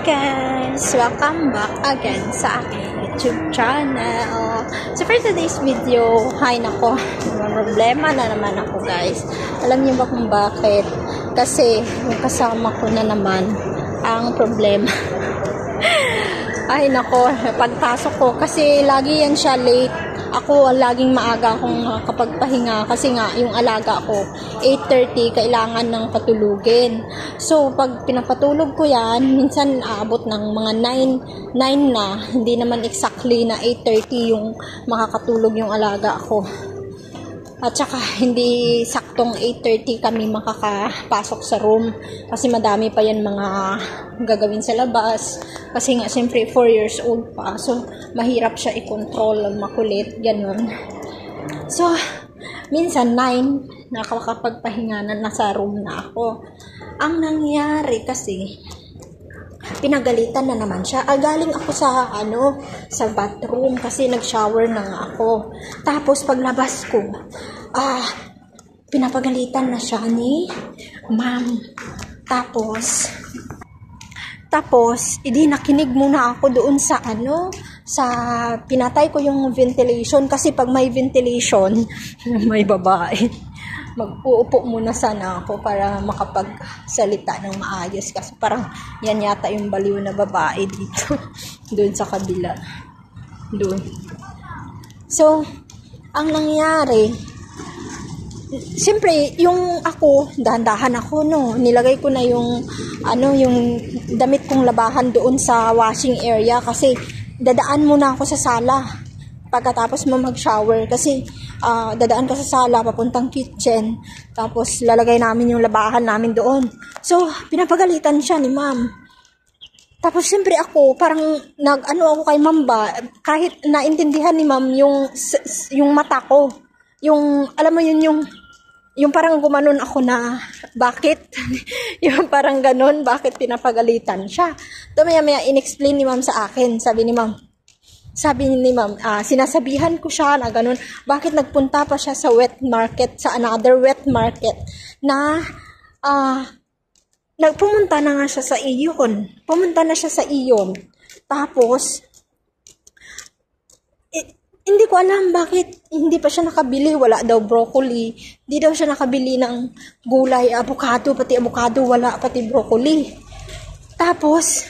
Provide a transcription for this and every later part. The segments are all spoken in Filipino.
Hi guys! Welcome back again sa aking YouTube channel. So for today's video, nako, may problema na naman ako guys. Alam niyo ba kung bakit? Kasi yung kasama ko na naman ang problema. Ay nako, pagpasok ko kasi lagi yan siya late. Ako laging maaga akong makakapagpahinga kasi nga yung alaga ko 8:30 kailangan ng patulugin. So pag pinapatulog ko yan, minsan aabot ng mga 9 na, hindi naman exactly na 8:30 yung makakatulog yung alaga ko. At saka hindi saktong 8:30 kami makakapasok sa room kasi madami pa yan mga gagawin sa labas. Kasi nga siyempre 4 years old pa. So mahirap siya i-control, makulit, ganun. So minsan 9 nakakapagpahinga na nasa room na ako. Ang nangyari kasi pinagalitan na naman siya. Galing ako sa bathroom kasi nag-shower na nga ako. Tapos paglabas ko, pinapagalitan na siya ni ma'am. Tapos, nakinig muna ako doon sa pinatay ko yung ventilation kasi pag may ventilation, may babae. Mag-uupo muna sana ako para makapagsalita ng maayos kasi parang yan yata yung baliw na babae dito. Doon sa kabila. Doon. So, ang nangyari, siyempre, yung ako, dahan-dahan ako, nilagay ko na yung damit kong labahan doon sa washing area kasi dadaan muna ako sa sala pagkatapos mo mag-shower kasi dadaan ka sa sala papuntang kitchen tapos lalagay namin yung labahan namin doon. So, pinapagalitan siya ni ma'am. Tapos siyempre ako, parang ako kay ma'am ba, kahit naintindihan ni ma'am yung mata ko. Yung, alam mo yun, yung parang gumanon ako na, bakit? Yung parang ganon, bakit pinapagalitan siya? Maya-maya in-explain ni ma'am sa akin, sabi ni ma'am, sinasabihan ko siya na ganun, bakit nagpunta pa siya sa wet market, sa another wet market, na, pumunta na nga siya sa iyon. Pumunta na siya sa iyon. Tapos, hindi ko alam bakit hindi pa siya nakabili. Wala daw broccoli. Hindi daw siya nakabili ng gulay, avocado, pati avocado, wala, pati broccoli. Tapos,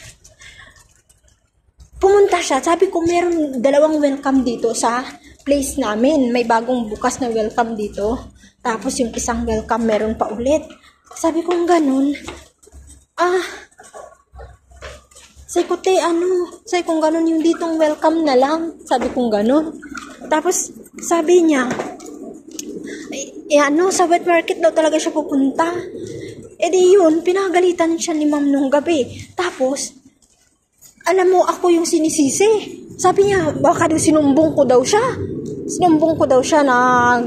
pumunta siya. Sabi ko, meron 2 welcome dito sa place namin. May bagong bukas na welcome dito. Tapos, yung isang welcome, meron pa ulit. Sabi ko, ganun. Sabi ko, sabi ko, ganun yung ditong welcome na lang. Sabi ko, ganun. Tapos, sabi niya, sa wet market daw talaga siya pupunta. Di yun, pinagalitan siya ni ma'am nung gabi. Tapos, alam mo, ako yung sinisisi. Sabi niya, baka daw sinumbong ko daw siya. Sinumbong ko daw siya na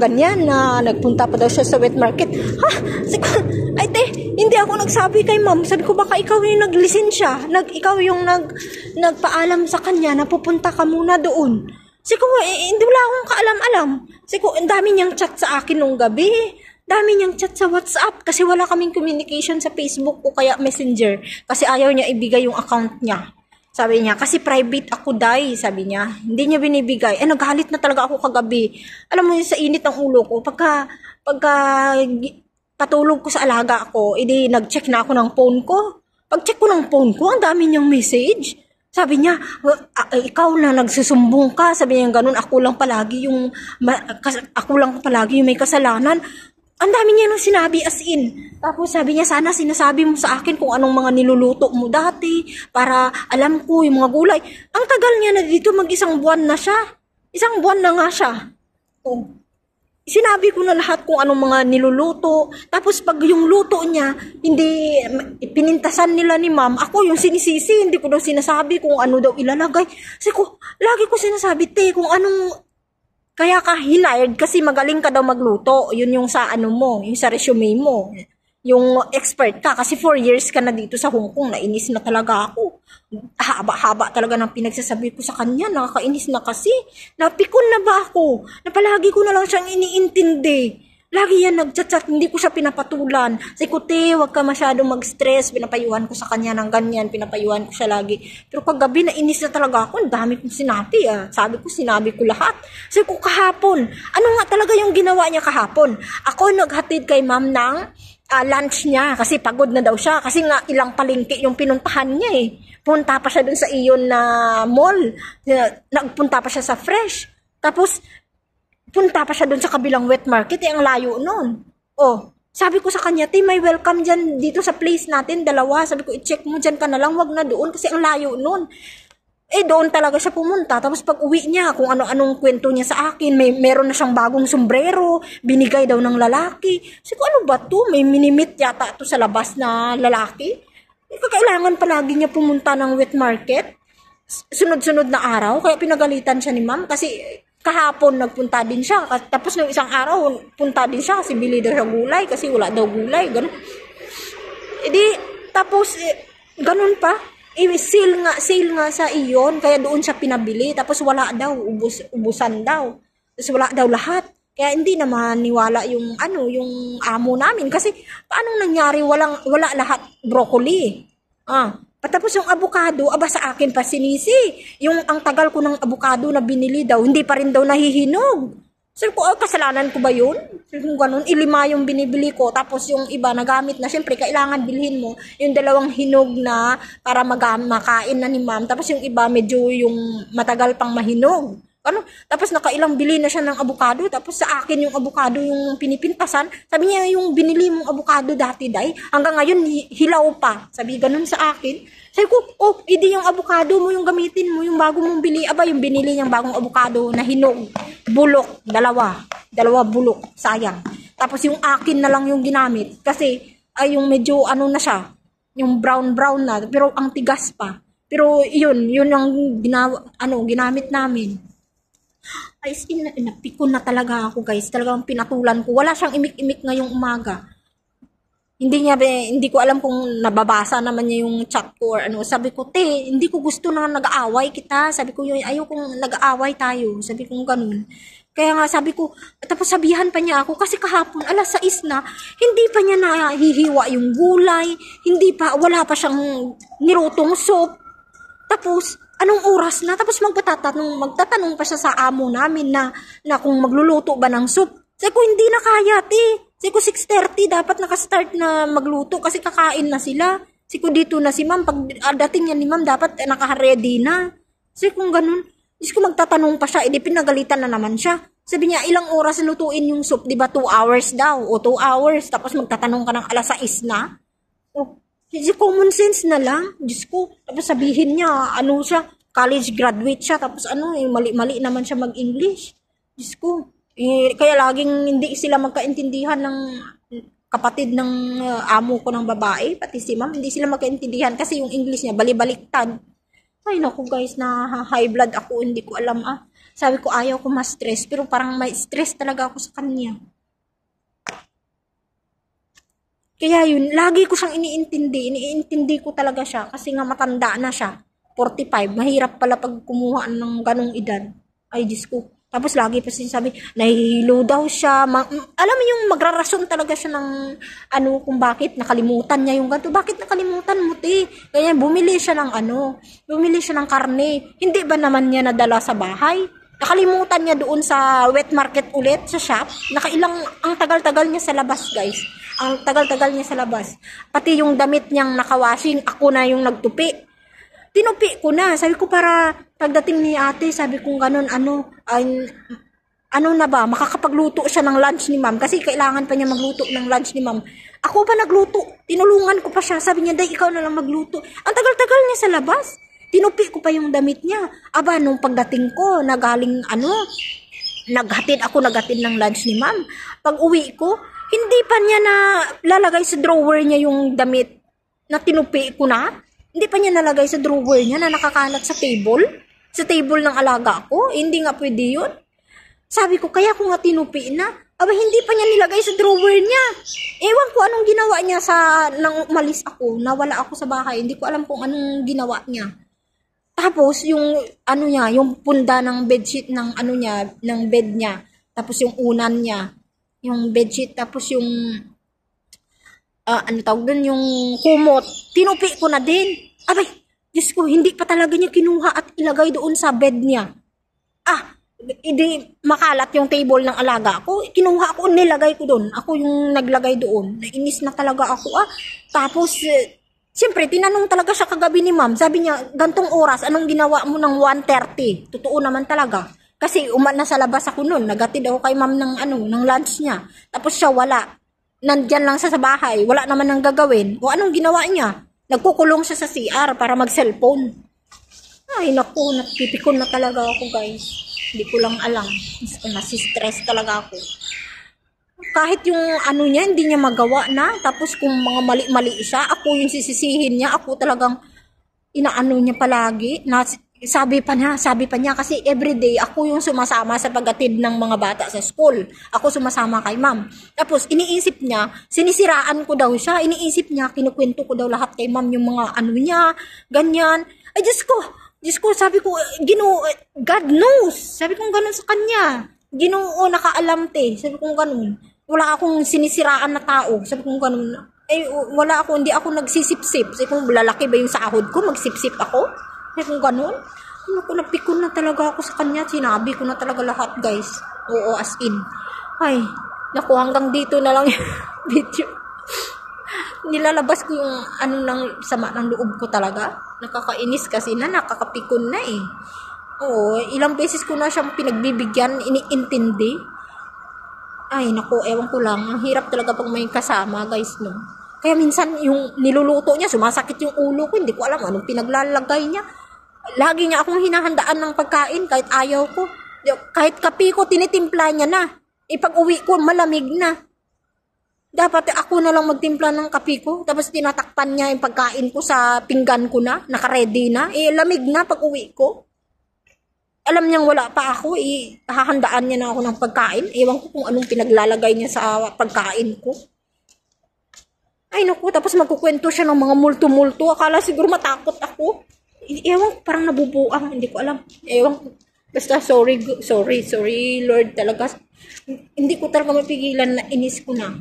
ganyan, na nagpunta pa daw siya sa wet market. Sabi ko, ay te, hindi ako nagsabi kay ma'am. Sabi ko, baka ikaw yung naglisensya. Ikaw yung nagpaalam sa kanya na pupunta ka muna doon. Sabi ko, hindi wala akong kaalam-alam. Sabi ko, ang dami niyang chat sa akin nung gabi. Dami niyang chat sa WhatsApp kasi wala kaming communication sa Facebook o kaya Messenger. Kasi ayaw niya ibigay yung account niya. Sabi niya, kasi private ako, sabi niya. Hindi niya binibigay. Nagalit na talaga ako kagabi. Alam mo yun, sa init ng ulo ko, pagka patulog ko sa alaga ko, nag-check na ako ng phone ko. Pag-check ko ng phone ko, ang dami niyang message. Sabi niya, ikaw na nagsusumbong ka. Sabi niya ganun, ako lang palagi yung may kasalanan. Ang dami niya nung sinabi as in. Tapos sabi niya, sana sinasabi mo sa akin kung anong mga niluluto mo dati para alam ko yung mga gulay. Ang tagal niya na dito, mag-1 buwan na siya. 1 buwan na nga siya. Sinabi ko na lahat kung anong mga niluluto. Tapos pag yung luto niya, hindi pinintasan nila ni ma'am, ako yung sinisisi, hindi ko daw sinasabi kung ano daw ilalagay. Kasi lagi ko sinasabi, kung anong, kaya ka hired kasi magaling ka daw magluto. Yun yung sa yung sa resume mo. Yung expert ka kasi 4 years ka na dito sa Hong Kong. Nainis na talaga ako. Haba-haba talaga ng pinagsasabi ko sa kanya. Nakakainis na kasi. Napikon na ba ako? Na palagi ko na lang siyang iniintindi. Lagi yan nagchat-chat, hindi ko siya pinapatulan. Sabi ko, te, wag ka masyadong mag-stress. Pinapayuhan ko sa kanya ng ganyan, pinapayuhan ko siya lagi. Pero paggabi, nainis na talaga ako. Ang dami kong sinabi, ah. Sabi ko, sinabi ko lahat. Sabi ko, kahapon. Ano nga talaga yung ginawa niya kahapon? Ako naghatid kay ma'am ng lunch niya kasi pagod na daw siya. Kasi nga, ilang palengke yung pinuntahan niya eh. Punta pa siya dun sa iyon na mall. Nagpunta pa siya sa Fresh. Tapos, punta pa siya doon sa kabilang wet market, ang layo nun. Oh, sabi ko sa kanya, te, may welcome dyan dito sa place natin, dalawa. Sabi ko, i-check mo dyan ka na lang, wag na doon kasi ang layo nun. Doon talaga siya pumunta. Tapos pag uwi niya, kung ano-anong kwento niya sa akin, meron na siyang bagong sombrero, binigay daw ng lalaki. Sabi ko, ano ba to? May minimit yata to sa labas na lalaki. Kailangan palagi niya pumunta ng wet market. Sunod-sunod na araw, kaya pinagalitan siya ni ma'am kasi kahapon nagpunta din siya. Tapos nung isang araw, punta din siya kasi bili daw siya gulay kasi wala daw gulay. Ganun. Tapos, ganun pa. Sale nga sa iyon. Kaya doon siya pinabili. Tapos wala daw. Ubusan daw. Tapos wala daw lahat. Kaya hindi naman niwala yung amo namin. Kasi paano nangyari wala lahat broccoli. Tapos yung avocado, sa akin pa sinisi. Ang tagal ko ng avocado na binili daw, hindi pa rin daw nahihinog. Sabi ko, kasalanan ko ba yun? Kung ganun, 5 yung binibili ko, tapos yung iba nagamit na, syempre, kailangan bilhin mo yung 2 hinog na para makain na ni ma'am. Tapos yung iba, medyo yung matagal pang mahinog. Tapos nakailang bili na siya ng avocado, tapos sa akin yung avocado yung pinipintasan. Sabi niya, yung binili mong avocado dati, day, hanggang ngayon hilaw pa. Sabi ganun sa akin. Sabi ko, hindi yung avocado mo yung gamitin mo, yung bago mong bili. Yung binili niyang bagong avocado na hinog, bulok, dalawa bulok, sayang. Tapos yung akin na lang yung ginamit, kasi yung medyo na siya, yung brown na, pero ang tigas pa. Pero yun ang ginamit namin. Ay, napikon na talaga ako, guys. Talagang pinatulan ko. Wala siyang imik-imik ngayong umaga. Hindi ko alam kung nababasa naman niya yung chat ko or ano. Sabi ko, te, hindi ko gusto na nag-aaway kita. Sabi ko, ayaw kong nag-aaway tayo. Sabi ko, ganun. Kaya nga, sabi ko, tapos sabihan pa niya ako, kasi kahapon, 6:00 na, hindi pa niya nahihiwa yung gulay, wala pa siyang nirutong soup. Tapos, anong oras na? Tapos magtatanong pa siya sa amo namin na kung magluluto ba ng soup. Sabi ko, hindi na kaya, te. Sabi ko, 6:30, dapat nakastart na magluto kasi kakain na sila. Sabi ko, dito na si ma'am. Pag dating yan ni ma'am, dapat naka-ready na. Sabi ko, ganun. Sabi ko, magtatanong pa siya. Pinagalitan na naman siya. Sabi niya, ilang oras lutuin yung soup? Diba 2 hours daw? O 2 hours. Tapos magtatanong ka ng 6:00 na? Common sense na lang. Diyos ko. Tapos sabihin niya, siya, college graduate siya. Tapos mali-mali naman siya mag-English. Diyos ko. Kaya laging hindi sila magkaintindihan ng kapatid ng amo ko ng babae. Pati si ma'am, hindi sila magkaintindihan kasi yung English niya, bali-baliktad. Ay, naku guys, na high blood ako. Hindi ko alam Sabi ko, ayaw ko ma-stress. Pero parang may stress talaga ako sa kanya. Kaya yun, lagi ko siyang iniintindi ko talaga siya kasi nga matanda na siya. 45, mahirap pala pag kumuha ng ganong edad. Ay, Diyos ko. Tapos lagi pa sinasabi, nahihilo daw siya. Alam mo yung magrarason talaga siya ng kung bakit nakalimutan niya yung ganito. Bakit nakalimutan mo, te? Kaya bumili siya ng karne. Hindi ba naman niya nadala sa bahay? Nakalimutan niya doon sa wet market ulit, sa shop. Ang tagal-tagal niya sa labas, guys. Ang tagal-tagal niya sa labas. Pati yung damit niyang nakawashing, ako na yung nagtupi. Tinupi ko na. Sabi ko para pagdating ni ate, sabi ko ganun, na ba, makakapagluto siya ng lunch ni ma'am. Kasi kailangan pa niya magluto ng lunch ni ma'am. Ako pa nagluto. Tinulungan ko pa siya. Sabi niya, day, ikaw na lang magluto. Ang tagal-tagal niya sa labas. Tinupi ko pa yung damit niya. Nung pagdating ko, naghatid ng lunch ni ma'am. Pag uwi ko, hindi pa niya na lalagay sa drawer niya yung damit na tinupi ko na. Hindi pa niya nalagay sa drawer niya na nakakalat sa table. Sa table ng alaga ko. Hindi nga pwede yun. Sabi ko, kaya ko nga tinupi na. Hindi pa niya nilagay sa drawer niya. Ewan ko anong ginawa niya nang umalis ako. Nawala ako sa bahay. Hindi ko alam kung anong ginawa niya. Tapos, yung punda ng bedsheet ng bed niya. Tapos yung unan niya. yung bedsheet, tapos yung, ano tawag dun, yung kumot, tinupi ko na din. Abay, Diyos ko, hindi pa talaga niya kinuha at ilagay doon sa bed niya. Hindi makalat yung table ng alaga ko. Kinuha ko, nilagay ko doon. Ako yung naglagay doon. Nainis na talaga ako. Tapos, siyempre, tinanong talaga siya kagabi ni ma'am. Sabi niya, gantong oras, anong ginawa mo ng 1:30? Totoo naman talaga. Kasi nasa labas ako noon. Nagatid ako kay ma'am ng lunch niya. Tapos siya wala. Nandyan lang siya sa bahay. Wala naman nang gagawin. O anong ginawa niya? Nagkukulong siya sa CR para mag-cellphone. Ay, naku, napipikon na talaga ako, guys. Hindi ko lang alam. Nasi-stress talaga ako. Kahit yung ano niya, hindi niya magawa na. Tapos kung mga mali-mali siya, ako yung sisisihin niya. Ako talagang inaano niya palagi. Sabi pa niya kasi everyday ako yung sumasama sa paghatid ng mga bata sa school. Ako sumasama kay ma'am. Tapos iniisip niya, sinisiraan ko daw siya. Iniisip niya, kinukwento ko daw lahat kay ma'am yung mga ano niya, ganyan. Ay, Diyos ko, sabi ko, God knows. Sabi ko gano'n sa kanya. Ginoo, nakaalam te. Sabi ko gano'n. Wala akong sinisiraan na tao. Sabi ko gano'n. Hindi ako nagsisip-sip. Sabi ko, lalaki ba yung sahod ko? Magsip-sip ako? Sabi ko gano'n. Napikon na talaga ako sa kanya. Sinabi ko na talaga lahat, guys. Oo, as in. Ay, naku, hanggang dito na lang yung video. Nilalabas ko yung sama ng loob ko talaga. Nakakainis kasi nakakapikon na eh. Oo, ilang beses ko na siyang pinagbibigyan, iniintindi. Ay, naku, ewan ko lang. Ang hirap talaga pag may kasama, guys, no. Kaya minsan yung niluluto niya, sumasakit yung ulo ko. Hindi ko alam anong pinaglalagay niya. Lagi niya akong hinahandaan ng pagkain kahit ayaw ko. Kahit kape ko, tinitimpla niya na. Pag uwi ko, malamig na. Dapat ako na lang magtimpla ng kape ko. Tapos tinatakpan niya yung pagkain ko sa pinggan ko na. Naka-ready na. Lamig na pag uwi ko. Alam niyang wala pa ako. Hahandaan niya na ako ng pagkain. Ewan ko kung anong pinaglalagay niya sa pagkain ko. Ay naku, tapos magkukwento siya ng mga multo-multo. Akala siguro matakot ako. Ewan ko, parang nabubuang. Hindi ko alam. Ewan ko. Basta sorry Lord talaga. Hindi ko talaga mapigilan na inis ko na.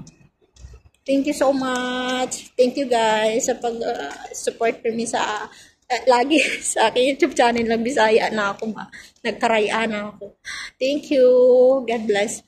Thank you so much. Thank you guys sa pag-support for me sa lagi sa aking YouTube channel. Nagbisaya na ako ba. Nagkaraya na ako. Thank you. God bless.